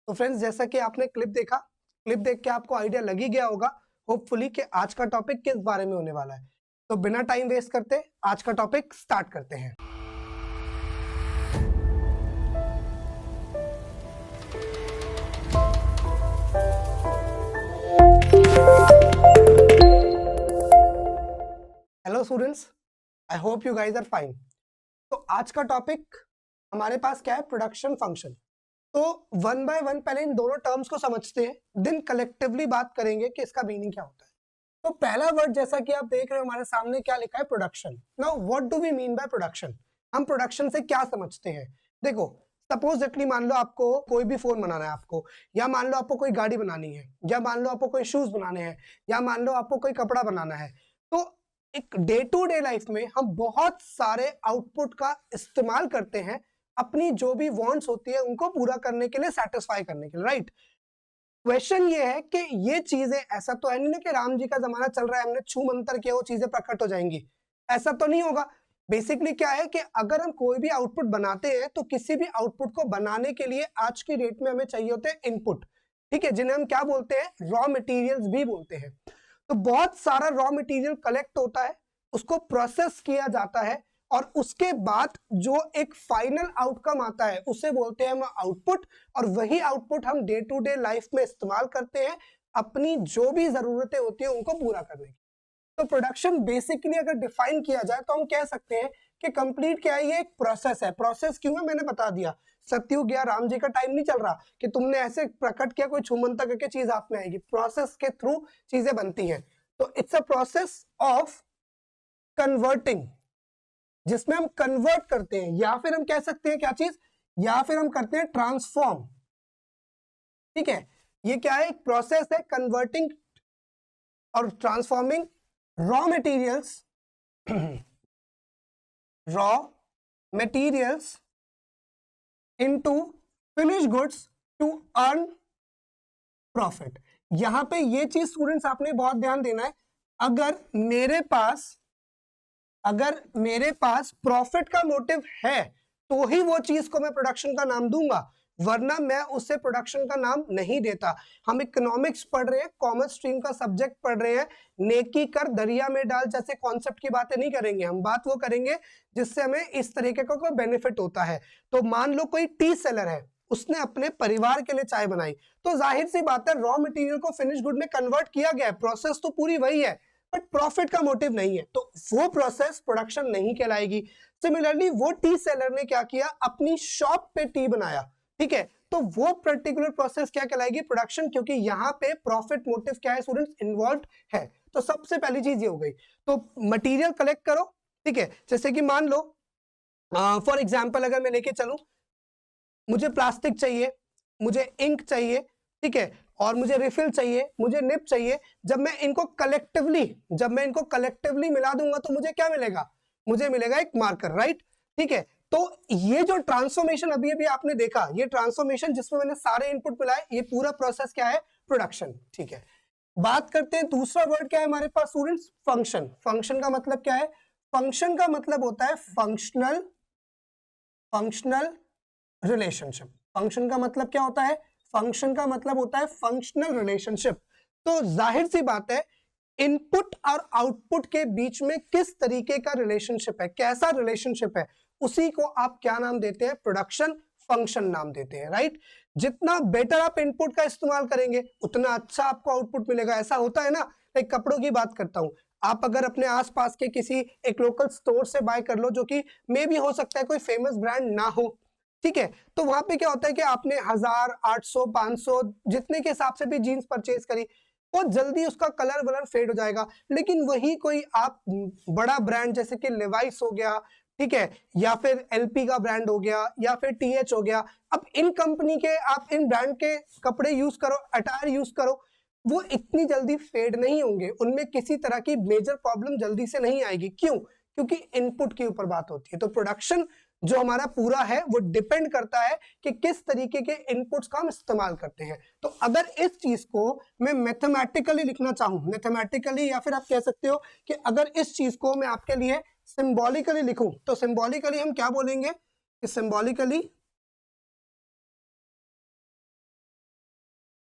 तो फ्रेंड्स, जैसा कि आपने क्लिप देखा, क्लिप देख के आपको आइडिया लग ही गया होगा होपफुली कि आज का टॉपिक किस बारे में होने वाला है। तो बिना टाइम वेस्ट करते आज का टॉपिक स्टार्ट करते हैं। Hello students, I hope you guys are fine. तो आज का टॉपिक हमारे पास क्या है? Production function. तो वन बाय वन पहले इन दोनों टर्म्स को समझते हैं, देन कलेक्टिवली बात करेंगे कि इसका मीनिंग क्या होता है। तो पहला वर्ड जैसा कि आप देख रहे हो हमारे सामने क्या लिखा है? Production. Now what do we mean by production? हम प्रोडक्शन से क्या समझते हैं? देखो, सपोजिटली मान लो आपको कोई भी फोन बनाना है आपको, या मान लो आपको कोई गाड़ी बनानी है, या मान लो आपको कोई शूज बनाने हैं, या मान लो आपको कोई कपड़ा बनाना है। तो एक डे टू डे लाइफ में हम बहुत सारे आउटपुट का इस्तेमाल करते हैं अपनी जो भी वांट्स होती है उनको पूरा करने के लिए, सेटिस्फाई करने के लिए, राइट? क्वेश्चन ये है कि ये चीजें, ऐसा तो है नहीं ना कि राम जी का जमाना चल रहा है, हमने छू मंतर किया वो चीजें प्रकट हो जाएंगी, ऐसा तो नहीं होगा। बेसिकली क्या है कि अगर हम कोई भी आउटपुट बनाते हैं तो किसी भी आउटपुट को बनाने के लिए आज की डेट में हमें चाहिए होते हैं इनपुट, ठीक है, जिन्हें हम क्या बोलते हैं? रॉ मटेरियल्स भी बोलते हैं। तो बहुत सारा रॉ मटेरियल कलेक्ट होता है, उसको प्रोसेस किया जाता है, और उसके बाद जो एक फाइनल आउटकम आता है उसे बोलते हैं हम आउटपुट। और वही आउटपुट हम डे टू डे लाइफ में इस्तेमाल करते हैं अपनी जो भी जरूरतें होती है उनको पूरा करने की। तो प्रोडक्शन बेसिकली अगर डिफाइन किया जाए तो हम कह सकते हैं कि कंप्लीट क्या है? ये एक प्रोसेस है। प्रोसेस क्यों है मैंने बता दिया। सतयुग या राम जी का टाइम नहीं चल रहा कि तुमने ऐसे प्रकट किया कोई छुमंता करके चीज हाथ में आएगी। प्रोसेस के थ्रू चीजें बनती हैं। तो it's a process of converting, जिसमें हम कन्वर्ट करते हैं, या फिर हम कह सकते हैं क्या चीज, या फिर हम करते हैं ट्रांसफॉर्म। ठीक है, ये क्या है? एक प्रोसेस है कन्वर्टिंग और transforming raw materials raw materials into finish goods to earn profit. यहां पे ये चीज स्टूडेंट्स आपने बहुत ध्यान देना है। अगर मेरे पास प्रॉफिट का मोटिव है तो ही वो चीज को मैं प्रोडक्शन का नाम दूंगा, वरना मैं उसे प्रोडक्शन का नाम नहीं देता। हम इकोनॉमिक्स पढ़ रहे हैं, कॉमर्स स्ट्रीम का सब्जेक्ट पढ़ रहे हैं, नेकी कर दरिया में डाल जैसे कॉन्सेप्ट की बातें नहीं करेंगे। हम बात वो करेंगे जिससे हमें इस तरीके का कोई बेनिफिट होता है। तो मान लो कोई टी सेलर है, उसने अपने परिवार के लिए चाय बनाई, तो जाहिर सी बात है रॉ मटेरियल को फिनिश गुड में कन्वर्ट किया गया है, प्रोसेस तो पूरी वही है, बट प्रॉफिट का मोटिव नहीं है, तो वो प्रोसेस प्रोडक्शन नहीं कहलाएगी। सिमिलरली वो टी सेलर ने क्या किया? अपनी शॉप पे टी बनाया, ठीक है, तो वो पर्टिकुलर प्रोसेस क्या कहलाएगी? प्रोडक्शन, क्योंकि यहाँ पे प्रॉफिट मोटिव क्या है स्टूडेंट्स? इन्वॉल्व है। तो सबसे पहली चीज ये हो गई। तो मटेरियल कलेक्ट करो, ठीक है, जैसे कि मान लो फॉर एग्जाम्पल अगर मैं लेके चलूं, मुझे प्लास्टिक चाहिए, मुझे इंक चाहिए, ठीक है, और मुझे रिफिल चाहिए, मुझे निप चाहिए। जब मैं इनको कलेक्टिवली मिला दूंगा तो मुझे क्या मिलेगा? मुझे मिलेगा एक मार्कर, राइट? ठीक है, तो ये जो ट्रांसफॉर्मेशन अभी अभी आपने देखा, ये ट्रांसफॉर्मेशन जिसमें मैंने सारे इनपुट मिलाए, ये पूरा प्रोसेस क्या है? प्रोडक्शन। ठीक है, बात करते हैं दूसरा वर्ड क्या है हमारे पास स्टूडेंट्स? फंक्शन। फंक्शन का मतलब क्या है? फंक्शन का मतलब होता है फंक्शनल रिलेशनशिप। फंक्शन का मतलब क्या होता है? फंक्शन का मतलब होता है फंक्शनल रिलेशनशिप। तो जाहिर सी बात है, इनपुट और आउटपुट के बीच में किस तरीके का रिलेशनशिप है, कैसा रिलेशनशिप है, उसी को आप क्या नाम देते हैं? प्रोडक्शन फंक्शन नाम देते हैं, राइट? जितना बेटर आप इनपुट का इस्तेमाल करेंगे उतना अच्छा आपको आउटपुट मिलेगा। ऐसा होता है ना, एक कपड़ों की बात करता हूं, आप अगर अपने आसपास के किसी एक लोकल स्टोर से बाय कर लो, जो कि मे भी हो सकता है कोई फेमस ब्रांड ना हो, ठीक है, तो वहां पे क्या होता है कि आपने 1000, 800, 500 जितने के हिसाब से भी जीन्स परचेज करी, बहुत जल्दी उसका कलर वलर फेड हो जाएगा। लेकिन वही कोई आप बड़ा ब्रांड जैसे कि लेवाइस हो गया, ठीक है, या फिर एलपी का ब्रांड हो गया, या फिर टीएच हो गया, अब इन कंपनी के आप इन ब्रांड के कपड़े यूज करो, अटायर यूज करो, वो इतनी जल्दी फेड नहीं होंगे, उनमें किसी तरह की मेजर प्रॉब्लम जल्दी से नहीं आएगी। क्यों? क्योंकि इनपुट के ऊपर बात होती है। तो प्रोडक्शन जो हमारा पूरा है वो डिपेंड करता है कि किस तरीके के इनपुट्स का हम इस्तेमाल करते हैं। तो अगर इस चीज को मैं मैथमेटिकली लिखना चाहूं, मैथमेटिकली, या फिर आप कह सकते हो कि अगर इस चीज को मैं आपके लिए सिंबॉलिकली लिखूं, तो सिंबॉलिकली हम क्या बोलेंगे? कि सिंबॉलिकली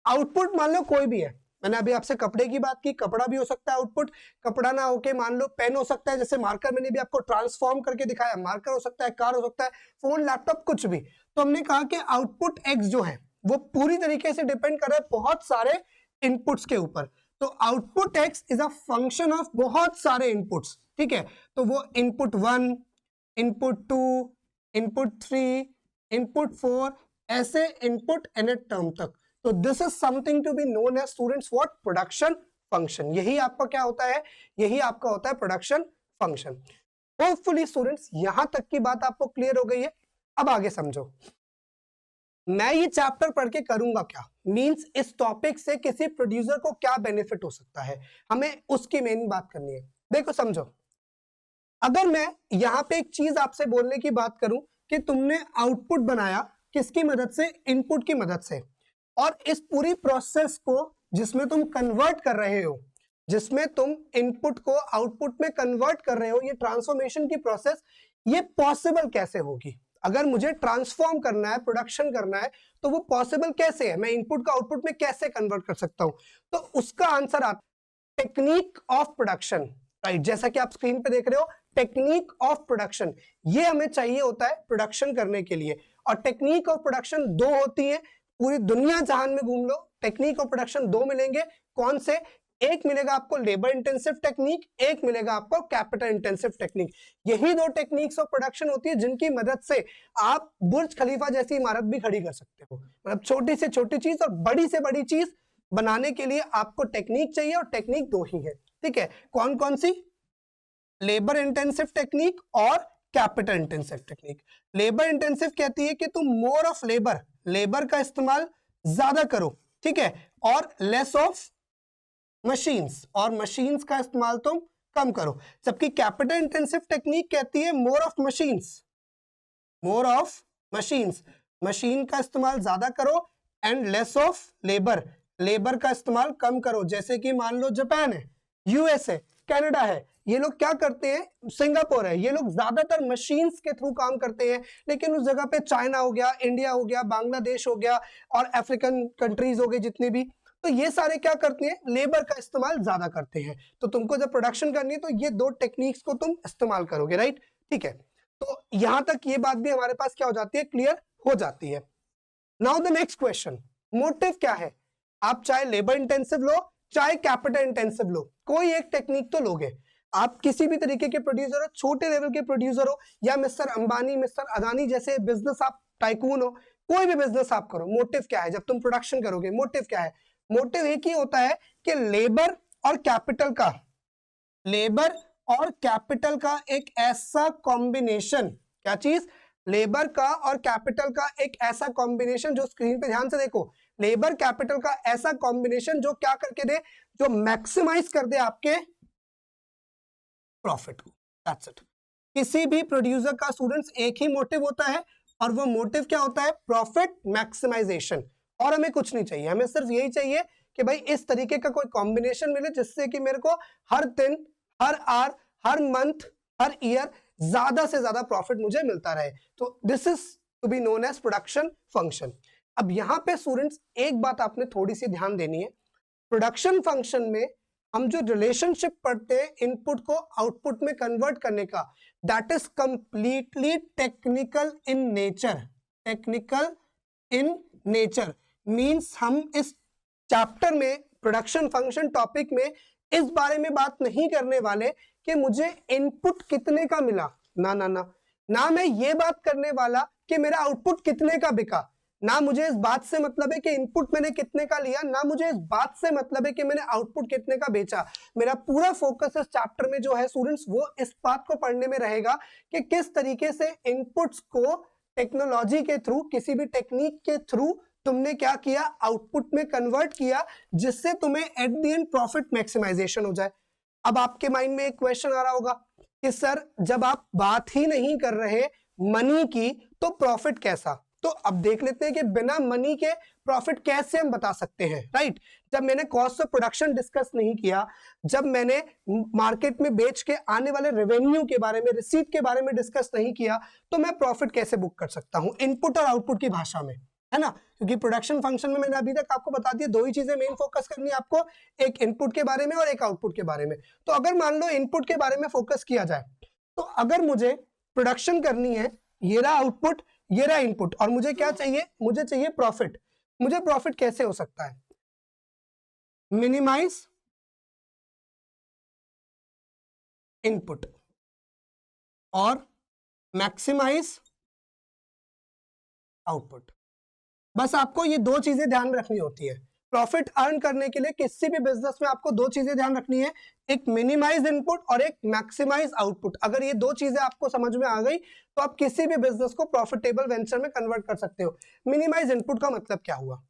आउटपुट मान लो कोई भी है, मैंने अभी आपसे कपड़े की बात की, कपड़ा भी हो सकता है आउटपुट, कपड़ा ना होके मान लो पेन हो सकता है, जैसे मार्कर मैंने भी आपको ट्रांसफॉर्म करके दिखाया, मार्कर हो सकता है, कार हो सकता है, फोन, लैपटॉप, कुछ भी। तो हमने कहा कि आउटपुट एक्स जो है वो पूरी तरीके से डिपेंड कर रहा है बहुत सारे इनपुट्स के ऊपर। तो output x is a function of बहुत सारे इनपुट्स, ठीक है। तो वो इनपुट 1, इनपुट 2, इनपुट 3, इनपुट 4, ऐसे इनपुट एन टर्म तक। तो this is something to be known as students what, production function. यही आपका क्या होता है, यही आपका होता है प्रोडक्शन फंक्शन। होपफुली स्टूडेंट्स यहां तक की बात आपको क्लियर हो गई है। अब आगे समझो, मैं ये चैप्टर पढ़ के करूंगा क्या, मींस इस टॉपिक से किसी प्रोड्यूसर को क्या बेनिफिट हो सकता है, हमें उसकी मेन बात करनी है। देखो समझो, अगर मैं यहां पे एक चीज आपसे बोलने की बात करूं कि तुमने आउटपुट बनाया किसकी मदद से, इनपुट की मदद से, और इस पूरी प्रोसेस को जिसमें तुम कन्वर्ट कर रहे हो, जिसमें तुम इनपुट को आउटपुट में कन्वर्ट कर रहे हो, ये ट्रांसफॉर्मेशन की प्रोसेस, ये पॉसिबल कैसे होगी? अगर मुझे ट्रांसफॉर्म करना है, प्रोडक्शन करना है, तो वो पॉसिबल कैसे है, मैं इनपुट को आउटपुट में कैसे कन्वर्ट कर सकता हूं? तो उसका आंसर आता है टेक्निक ऑफ प्रोडक्शन, राइट। जैसा कि आप स्क्रीन पे देख रहे हो, टेक्निक ऑफ प्रोडक्शन, ये हमें चाहिए होता है प्रोडक्शन करने के लिए। और टेक्निक ऑफ प्रोडक्शन दो होती है, पूरी दुनिया जहान में घूम लो, टेक्निक ऑफ प्रोडक्शन दो मिलेंगे। कौन से? एक मिलेगा आपको लेबर इंटेंसिव टेक्निक, एक मिलेगा आपको कैपिटल इंटेंसिव टेक्निक। यही दो टेक्निक्स ऑफ प्रोडक्शन होती है जिनकी मदद से आप बुर्ज खलीफा जैसी इमारत भी खड़ी कर सकते हो। मतलब छोटी से छोटी चीज और बड़ी से बड़ी चीज बनाने के लिए आपको टेक्निक चाहिए, और टेक्निक दो ही है, ठीक है। कौन कौन सी? लेबर इंटेंसिव टेक्निक और capital intensive technique. Labour intensive कहती है कि तुम मोर ऑफ लेबर का इस्तेमाल ज्यादा करो, ठीक है, और लेस ऑफ मशीन्स, और मशीन्स का इस्तेमाल तुम कम करो। जबकि कैपिटल इंटेंसिव टेक्निक कहती है मोर ऑफ मशीन्स, मशीन का इस्तेमाल ज्यादा करो, एंड लेस ऑफ लेबर का इस्तेमाल कम करो। जैसे कि मान लो जापान है, यूएस है, कनाडा है, ये लोग क्या करते हैं, सिंगापुर है, ये लोग ज्यादातर मशीन्स के थ्रू काम करते हैं। लेकिन उस जगह पे चाइना हो गया, इंडिया हो गया, बांग्लादेश हो गया, और अफ्रीकन कंट्रीज हो गए जितने भी, तो ये सारे क्या करते हैं, लेबर का इस्तेमाल ज्यादा करते हैं। तो तुमको जब प्रोडक्शन करनी है तो ये दो टेक्निक्स को तुम इस्तेमाल करोगे, राइट, ठीक है। तो यहां तक ये बात भी हमारे पास क्या हो जाती है, क्लियर हो जाती है। Now the next question, motive क्या है? आप चाहे लेबर इंटेंसिव लो, चाहे कैपिटल इंटेंसिव लो, कोई एक टेक्निक तो लोगे। आप किसी भी तरीके के प्रोड्यूसर हो, छोटे लेवल के प्रोड्यूसर हो, या मिस्टर अंबानी, मिस्टर अदानी जैसे बिजनेस आप टाइकून हो, कोई भी बिजनेस आप करो, मोटिव क्या है जब तुम प्रोडक्शन करोगे? मोटिव क्या है? मोटिव एक ही होता है कि लेबर और कैपिटल का एक ऐसा कॉम्बिनेशन, क्या चीज? लेबर का और कैपिटल का एक ऐसा कॉम्बिनेशन, जो स्क्रीन पे ध्यान से देखो, लेबर कैपिटल का ऐसा कॉम्बिनेशन जो क्या करके दे, जो मैक्सिमाइज कर दे आपके प्रॉफिट को। That's it. किसी भी प्रोड्यूसर का स्टूडेंट्स एक ही मोटिव होता है, और वो मोटिव क्या होता है? Profit maximisation. और हमें कुछ नहीं चाहिए, हमें सिर्फ यही चाहिए कि भाई इस तरीके का कोई कॉम्बिनेशन मिले जिससे कि मेरे को हर दिन, हर आवर, हर मंथ, हर ईयर ज्यादा से ज्यादा प्रॉफिट मुझे मिलता रहे। तो this is to be known as production function. अब यहां पे स्टूडेंट्स एक बात आपने थोड़ी सी ध्यान देनी है, प्रोडक्शन फंक्शन में हम जो रिलेशनशिप पढ़ते हैं इनपुट को आउटपुट में कन्वर्ट करने का, that is completely technical in nature. Means हम इस चैप्टर में, प्रोडक्शन फंक्शन टॉपिक में, इस बारे में बात नहीं करने वाले कि मुझे इनपुट कितने का मिला, ना मैं ये बात करने वाला कि मेरा आउटपुट कितने का बिका, ना मुझे इस बात से मतलब है कि इनपुट मैंने कितने का लिया, ना मुझे इस बात से मतलब है कि मैंने आउटपुट कितने का बेचा। मेरा पूरा फोकस इस चैप्टर में जो है स्टूडेंट्स, वो इस बात को पढ़ने में रहेगा कि किस तरीके से इनपुट्स को टेक्नोलॉजी के थ्रू, किसी भी टेक्निक के थ्रू तुमने क्या किया, आउटपुट में कन्वर्ट किया, जिससे तुम्हें at the end profit maximisation हो जाए। अब आपके माइंड में एक क्वेश्चन आ रहा होगा कि सर जब आप बात ही नहीं कर रहे मनी की, तो प्रॉफिट कैसा? तो अब देख लेते हैं कि बिना मनी के प्रॉफिट कैसे हम बता सकते हैं, राइट। जब मैंने कॉस्ट ऑफ प्रोडक्शन डिस्कस नहीं किया, जब मैंने मार्केट में बेच के आने वाले रेवेन्यू के बारे में, रिसीट के बारे में डिस्कस नहीं किया, तो मैं प्रॉफिट कैसे बुक कर सकता हूं इनपुट और आउटपुट की भाषा में? है ना, क्योंकि प्रोडक्शन फंक्शन में मैंने अभी तक आपको बता दिया दो ही चीजें मेन फोकस करनी है आपको, एक इनपुट के बारे में और एक आउटपुट के बारे में। तो अगर मान लो इनपुट के बारे में फोकस किया जाए, तो अगर मुझे प्रोडक्शन करनी है, ये रहा आउटपुट, ये रहा इनपुट, और मुझे क्या चाहिए, मुझे चाहिए प्रॉफिट। मुझे प्रॉफिट कैसे हो सकता है, मिनिमाइज इनपुट और मैक्सिमाइज आउटपुट। बस आपको ये दो चीजें ध्यान में रखनी होती है। प्रॉफिट अर्न करने के लिए किसी भी बिजनेस में आपको दो चीजें ध्यान रखनी है, एक मिनिमाइज इनपुट और एक मैक्सिमाइज आउटपुट। अगर ये दो चीजें आपको समझ में आ गई तो आप किसी भी बिजनेस को प्रॉफिटेबल वेंचर में कन्वर्ट कर सकते हो। मिनिमाइज इनपुट का मतलब क्या हुआ,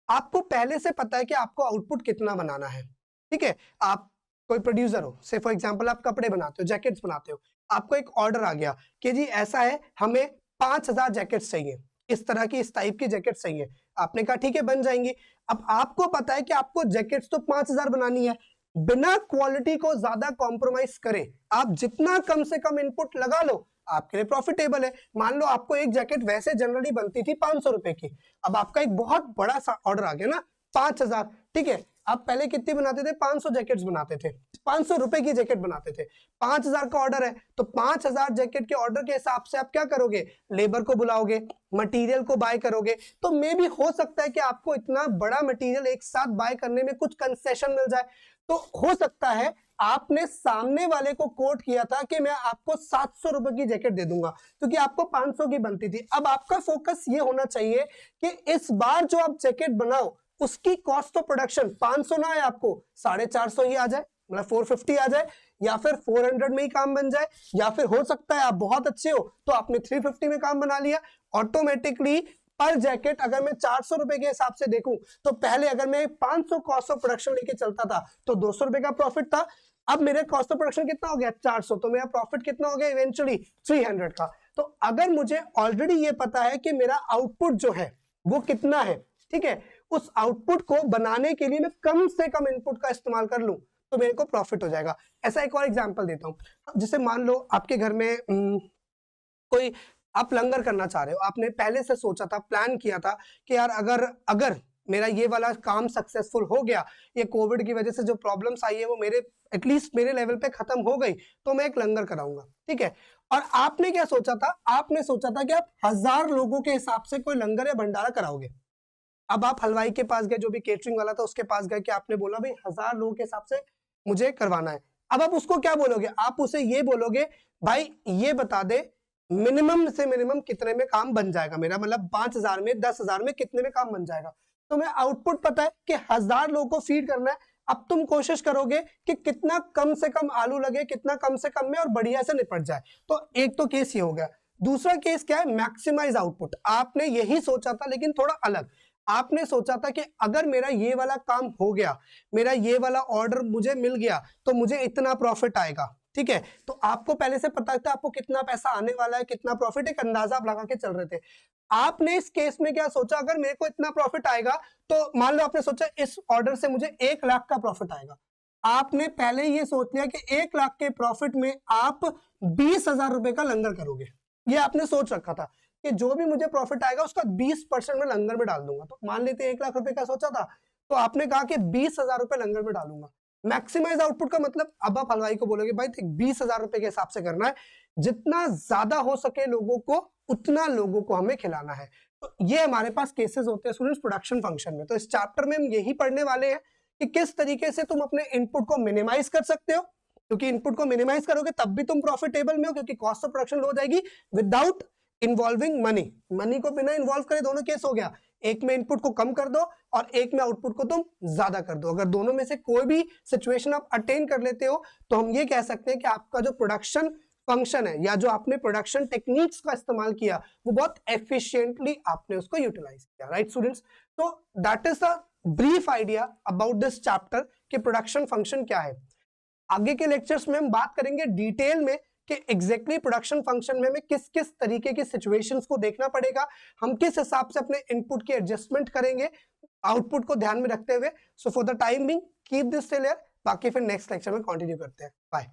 आपको पहले से पता है कि आपको आउटपुट कितना बनाना है, ठीक है। आप कोई प्रोड्यूसर हो, से फॉर एग्जांपल आप कपड़े बनाते हो, जैकेट्स बनाते हो, आपको एक ऑर्डर आ गया कि जी ऐसा है, हमें 5000 जैकेट्स चाहिए, इस तरह की, इस टाइप की जैकेट चाहिए। आपने कहा ठीक है बन जाएंगी। अब आपको पता है कि आपको जैकेट्स तो 5000 बनानी है, बिना क्वालिटी को ज्यादा कॉम्प्रोमाइज करे आप जितना कम से कम इनपुट लगा लो आपके लिए प्रॉफिटेबल है। मान लो आपको एक जैकेट वैसे जनरली बनती थी 500 रुपए की, अब आपका एक बहुत बड़ा सा ऑर्डर आ गया ना 5000, ठीक है। आप पहले कितनी बनाते थे, 500 जैकेट्स बनाते थे, 500 रुपए की जैकेट बनाते थे, 5000 का ऑर्डर है तो 5000 जैकेट के ऑर्डर के हिसाब से आप क्या करोगे, लेबर को बुलाओगे, मटेरियल को बाय करोगे। तो मे भी हो सकता है कि आपको इतना बड़ा मटेरियल एक साथ बाय करने में कुछ कंसेशन मिल जाए। तो हो सकता है आपने सामने वाले को कोट किया था कि मैं आपको 700 रुपए की जैकेट दे दूंगा क्योंकि आपको 500 की बनती थी। अब आपका फोकस ये होना चाहिए कि इस बार जो आप जैकेट बनाओ उसकी कॉस्ट ऑफ प्रोडक्शन 500 ना आए, आपको 450 ही आ जाए, मतलब 450 आ जाए, या फिर 400 में ही काम बन जाए, या फिर हो सकता है आप बहुत अच्छे हो तो आपने 350 में काम बना लिया। ऑटोमेटिकली पर जैकेट अगर मैं 400 रुपए के हिसाब से देखूं तो पहले अगर मैं 500 कॉस्ट ऑफ प्रोडक्शन लेके चलता था तो 200 रुपए का प्रॉफिट था। अब मेरे कॉस्ट ऑफ प्रोडक्शन कितना हो गया 400, तो मेरा प्रॉफिट कितना हो गया इवेंचुअली 300 का। तो अगर मुझे ऑलरेडी ये पता है कि मेरा आउटपुट जो है वो कितना है, ठीक है, उस आउटपुट को बनाने के लिए मैं कम से कम इनपुट का इस्तेमाल कर लूं तो मेरे को प्रॉफिट हो जाएगा। ऐसा एक और एग्जांपल देता हूं, जैसे मान लो आपके घर में कोई आप लंगर करना चाह रहे हो, आपने पहले से सोचा था, प्लान किया था कि यार अगर अगर मेरा ये वाला काम सक्सेसफुल हो गया, ये कोविड की वजह से जो प्रॉब्लम्स आई है वो मेरे एटलीस्ट मेरे लेवल पे खत्म हो गई तो मैं एक लंगर कराऊंगा, ठीक है। और आपने क्या सोचा था, आपने सोचा था कि आप 1000 लोगों के हिसाब से कोई लंगर या भंडारा कराओगे। अब आप हलवाई के पास गए, जो भी केटरिंग वाला था उसके पास गए कि आपने बोला भाई 1000 लोगों के हिसाब से मुझे करवाना है। अब आप उसको क्या बोलोगे, आप उसे ये बोलोगे भाई ये बता दे मिनिमम से मिनिमम कितने में काम बन जाएगा मेरा, मतलब 5000 में 10,000 में कितने में काम बन जाएगा। तो मैं आउटपुट पता है कि 1000 लोगों को फीड करना है। अब तुम कोशिश करोगे कि कितना कम से कम आलू लगे, कितना कम से कम में और बढ़िया से निपट जाए। तो एक तो केस ये हो गया। दूसरा केस क्या है, मैक्सिमाइज आउटपुट। आपने यही सोचा था लेकिन थोड़ा अलग। आपने सोचा था कि अगर मेरा ये वाला काम हो गया, मेरा ये वाला ऑर्डर मुझे मिल गया तो मुझे इतना प्रॉफिट आएगा, ठीक है। तो आपको पहले से पता था आपको कितना पैसा आने वाला है, कितना प्रॉफिट, एक अंदाजा आप लगा के चल रहे थे। आपने इस केस में क्या सोचा, अगर मेरे को इतना प्रॉफिट आएगा तो मान लो आपने सोचा इस ऑर्डर से मुझे 1 लाख का प्रॉफिट आएगा। आपने पहले ये सोच लिया कि 1 लाख के प्रॉफिट में आप 20,000 रुपए का लंगर करोगे। ये आपने सोच रखा था कि जो भी मुझे प्रॉफिट आएगा उसका 20% में लंगर में डाल दूंगा। तो मान लेते 1 लाख रुपए का सोचा था तो आपने कहा कि 20,000 रुपए लंगर में डालूंगा। मैक्सिमाइज आउटपुट का मतलब अब आप हलवाई को बोलोगे भाई 20,000 रुपए के हिसाब से करना है, जितना ज्यादा हो सके लोगों को उतना लोगों को हमें खिलाना है। तो ये हमारे पास केसेस होते हैं स्टूडेंट्स प्रोडक्शन फंक्शन में। तो इस चैप्टर में हम यही पढ़ने वाले हैं कि किस तरीके से तुम अपने इनपुट को मिनिमाइज कर सकते हो, क्योंकि इनपुट को मिनिमाइज करोगे तब भी तुम प्रॉफिटेबल में हो, क्योंकि कॉस्ट ऑफ प्रोडक्शन लो हो जाएगी विदाउट इन्वॉल्विंग मनी। मनी को बिना इन्वॉल्व करे दोनों केस हो गया, एक में इनपुट को कम कर दो और एक में आउटपुट को तुम ज्यादा कर दो। अगर दोनों में से कोई भी सिचुएशन आप अटेन कर लेते हो तो हम ये कह सकते हैं कि आपका जो प्रोडक्शन फंक्शन है या जो आपने प्रोडक्शन टेक्निक्स का इस्तेमाल किया वो बहुत एफिशिएंटली आपने उसको यूटिलाइज किया, राइट स्टूडेंट्स। तो that is the brief idea about this chapter कि प्रोडक्शन फंक्शन क्या है। आगे के लेक्चर्स में हम बात करेंगे डिटेल में कि एग्जैक्टली प्रोडक्शन फंक्शन में हमें किस किस तरीके की सिचुएशंस को देखना पड़ेगा, हम किस हिसाब से अपने इनपुट की एडजस्टमेंट करेंगे आउटपुट को ध्यान में रखते हुए। So for the time being keep this till here, बाकी फिर नेक्स्ट लेक्चर में कंटिन्यू करते हैं। बाय।